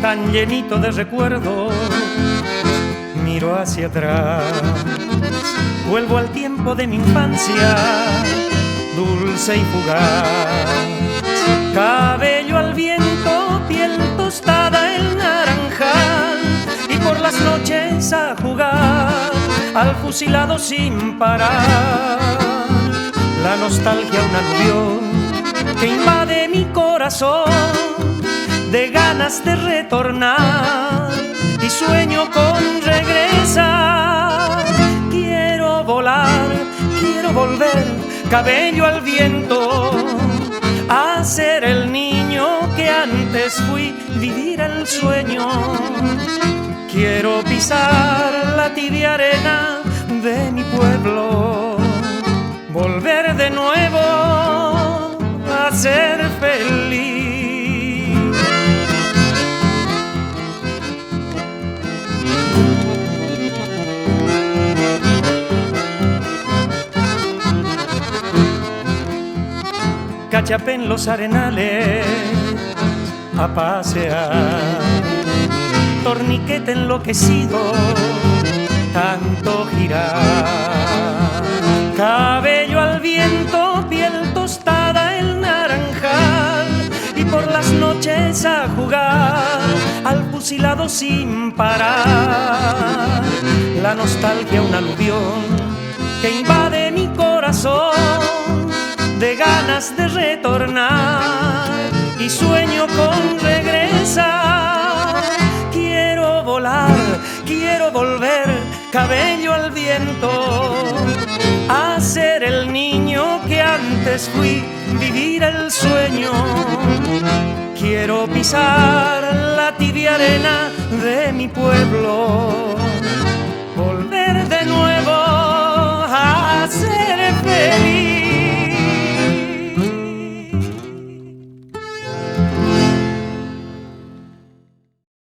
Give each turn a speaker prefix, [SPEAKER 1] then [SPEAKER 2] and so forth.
[SPEAKER 1] Tan llenito de recuerdos, miro hacia atrás. Vuelvo al tiempo de mi infancia, dulce y fugaz. Cabello al viento, piel tostada, el naranjal. Y por las noches a jugar al fusilado sin parar. La nostalgia, un aluvión que invade mi corazón, de ganas de retornar y sueño con regresar. Quiero volar, quiero volver, cabello al viento, a ser el niño que antes fui, vivir el sueño. Quiero pisar la tibia arena de mi pueblo, volver de nuevo a ser feliz. Cachapé en los arenales a pasear, torniquete enloquecido, tanto girar. Cabello al viento, piel tostada, el naranjal. Y por las noches a jugar al fusilado sin parar. La nostalgia, un aluvión que invade mi corazón, de ganas de retornar y sueño con regresar. Quiero volar, quiero volver, cabello al viento, a ser el niño que antes fui, vivir el sueño. Quiero pisar la tibia arena de mi pueblo,